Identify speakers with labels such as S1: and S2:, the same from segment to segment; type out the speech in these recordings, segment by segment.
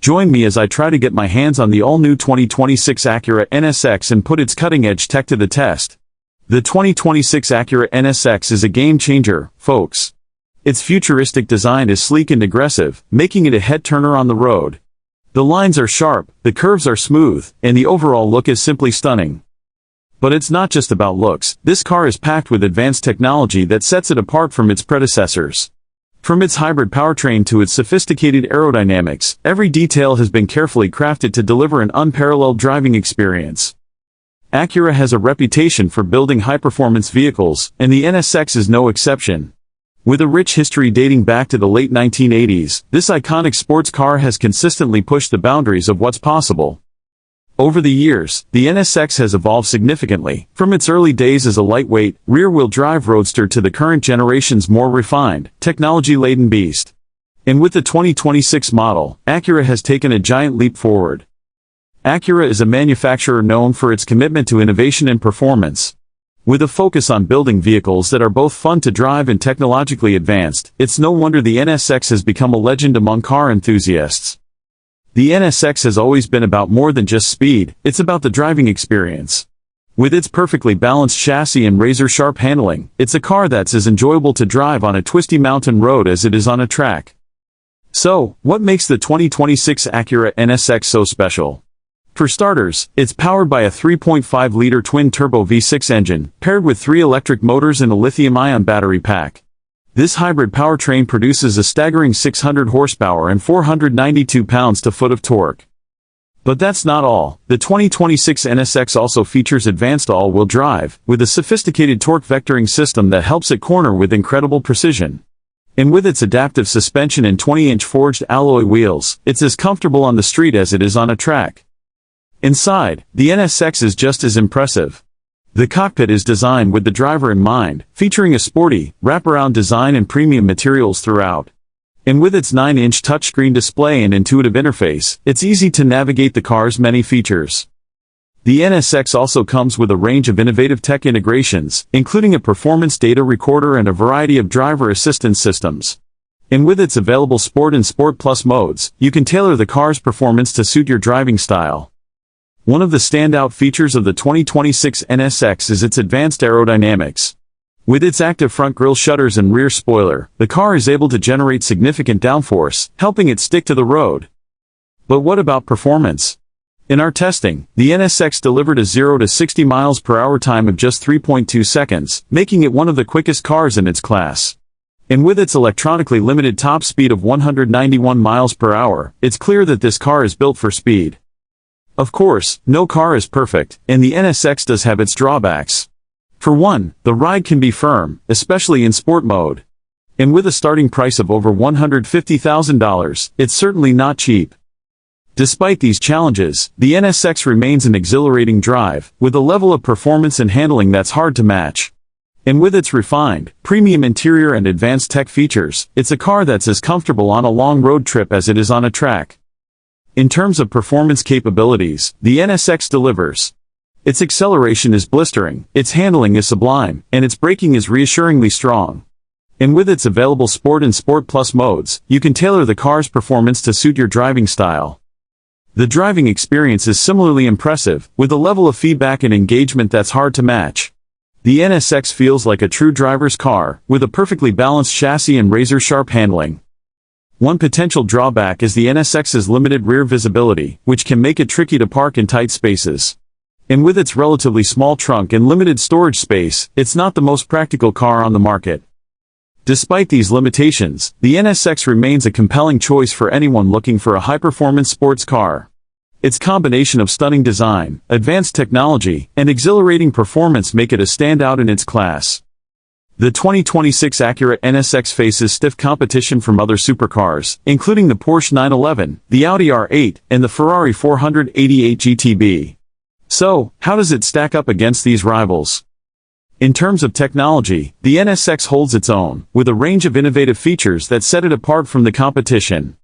S1: Join me as I try to get my hands on the all-new 2026 Acura NSX and put its cutting-edge tech to the test. The 2026 Acura NSX is a game-changer, folks. Its futuristic design is sleek and aggressive, making it a head-turner on the road. The lines are sharp, the curves are smooth, and the overall look is simply stunning. But it's not just about looks. This car is packed with advanced technology that sets it apart from its predecessors. From its hybrid powertrain to its sophisticated aerodynamics, every detail has been carefully crafted to deliver an unparalleled driving experience. Acura has a reputation for building high-performance vehicles, and the NSX is no exception. With a rich history dating back to the late 1980s, this iconic sports car has consistently pushed the boundaries of what's possible. Over the years, the NSX has evolved significantly, from its early days as a lightweight, rear-wheel drive roadster to the current generation's more refined, technology-laden beast. And with the 2026 model, Acura has taken a giant leap forward. Acura is a manufacturer known for its commitment to innovation and performance. With a focus on building vehicles that are both fun to drive and technologically advanced, it's no wonder the NSX has become a legend among car enthusiasts. The NSX has always been about more than just speed, it's about the driving experience. With its perfectly balanced chassis and razor-sharp handling, it's a car that's as enjoyable to drive on a twisty mountain road as it is on a track. So, what makes the 2026 Acura NSX so special? For starters, it's powered by a 3.5-liter twin-turbo V6 engine, paired with 3 electric motors and a lithium-ion battery pack. This hybrid powertrain produces a staggering 600 horsepower and 492 pounds-to-foot of torque. But that's not all. The 2026 NSX also features advanced all-wheel drive, with a sophisticated torque vectoring system that helps it corner with incredible precision. And with its adaptive suspension and 20-inch forged alloy wheels, it's as comfortable on the street as it is on a track. Inside, the NSX is just as impressive. The cockpit is designed with the driver in mind, featuring a sporty, wraparound design and premium materials throughout. And with its 9-inch touchscreen display and intuitive interface, it's easy to navigate the car's many features. The NSX also comes with a range of innovative tech integrations, including a performance data recorder and a variety of driver assistance systems. And with its available Sport and Sport Plus modes, you can tailor the car's performance to suit your driving style. One of the standout features of the 2026 NSX is its advanced aerodynamics. With its active front grille shutters and rear spoiler, the car is able to generate significant downforce, helping it stick to the road. But what about performance? In our testing, the NSX delivered a 0 to 60 miles per hour time of just 3.2 seconds, making it one of the quickest cars in its class. And with its electronically limited top speed of 191 miles per hour, it's clear that this car is built for speed. Of course, no car is perfect, and the NSX does have its drawbacks. For one, the ride can be firm, especially in sport mode. And with a starting price of over $150,000, it's certainly not cheap. Despite these challenges, the NSX remains an exhilarating drive, with a level of performance and handling that's hard to match. And with its refined, premium interior and advanced tech features, it's a car that's as comfortable on a long road trip as it is on a track. In terms of performance capabilities, the NSX delivers. Its acceleration is blistering, its handling is sublime, and its braking is reassuringly strong. And with its available Sport and Sport Plus modes, you can tailor the car's performance to suit your driving style. The driving experience is similarly impressive, with a level of feedback and engagement that's hard to match. The NSX feels like a true driver's car, with a perfectly balanced chassis and razor-sharp handling. One potential drawback is the NSX's limited rear visibility, which can make it tricky to park in tight spaces. And with its relatively small trunk and limited storage space, it's not the most practical car on the market. Despite these limitations, the NSX remains a compelling choice for anyone looking for a high-performance sports car. Its combination of stunning design, advanced technology, and exhilarating performance make it a standout in its class. The 2026 Acura NSX faces stiff competition from other supercars, including the Porsche 911, the Audi R8, and the Ferrari 488 GTB. So, how does it stack up against these rivals? In terms of technology, the NSX holds its own, with a range of innovative features that set it apart from the competition.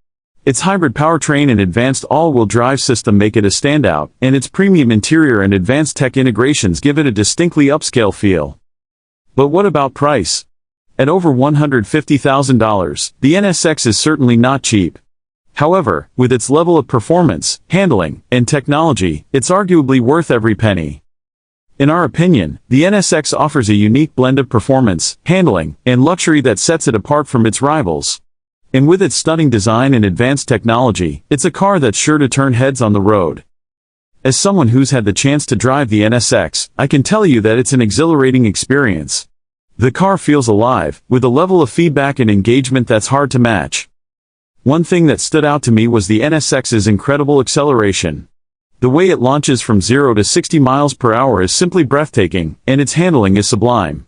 S1: Its hybrid powertrain and advanced all-wheel drive system make it a standout, and its premium interior and advanced tech integrations give it a distinctly upscale feel. But what about price? At over $150,000, the NSX is certainly not cheap. However, with its level of performance, handling, and technology, it's arguably worth every penny. In our opinion, the NSX offers a unique blend of performance, handling, and luxury that sets it apart from its rivals. And with its stunning design and advanced technology, it's a car that's sure to turn heads on the road. As someone who's had the chance to drive the NSX, I can tell you that it's an exhilarating experience. The car feels alive, with a level of feedback and engagement that's hard to match. One thing that stood out to me was the NSX's incredible acceleration. The way it launches from 0 to 60 miles per hour is simply breathtaking, and its handling is sublime.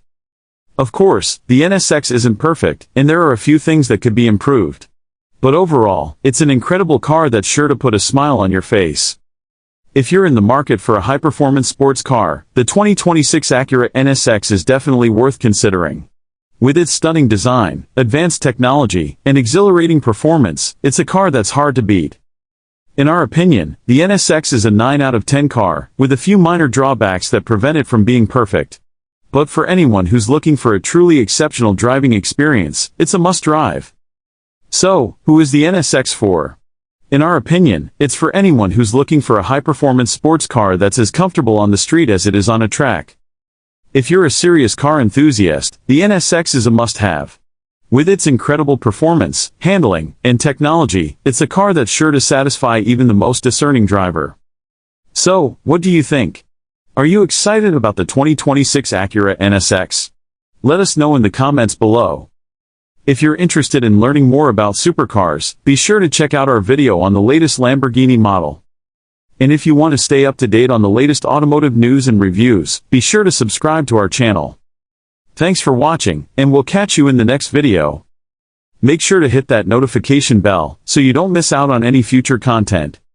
S1: Of course, the NSX isn't perfect, and there are a few things that could be improved. But overall, it's an incredible car that's sure to put a smile on your face. If you're in the market for a high-performance sports car, the 2026 Acura NSX is definitely worth considering. With its stunning design, advanced technology, and exhilarating performance, it's a car that's hard to beat. In our opinion, the NSX is a 9 out of 10 car, with a few minor drawbacks that prevent it from being perfect. But for anyone who's looking for a truly exceptional driving experience, it's a must-drive. So, who is the NSX for? In our opinion, it's for anyone who's looking for a high-performance sports car that's as comfortable on the street as it is on a track. If you're a serious car enthusiast, the NSX is a must-have. With its incredible performance, handling, and technology, it's a car that's sure to satisfy even the most discerning driver. So, what do you think? Are you excited about the 2026 Acura NSX? Let us know in the comments below. If you're interested in learning more about supercars, be sure to check out our video on the latest Lamborghini model. And if you want to stay up to date on the latest automotive news and reviews, be sure to subscribe to our channel. Thanks for watching, and we'll catch you in the next video. Make sure to hit that notification bell, so you don't miss out on any future content.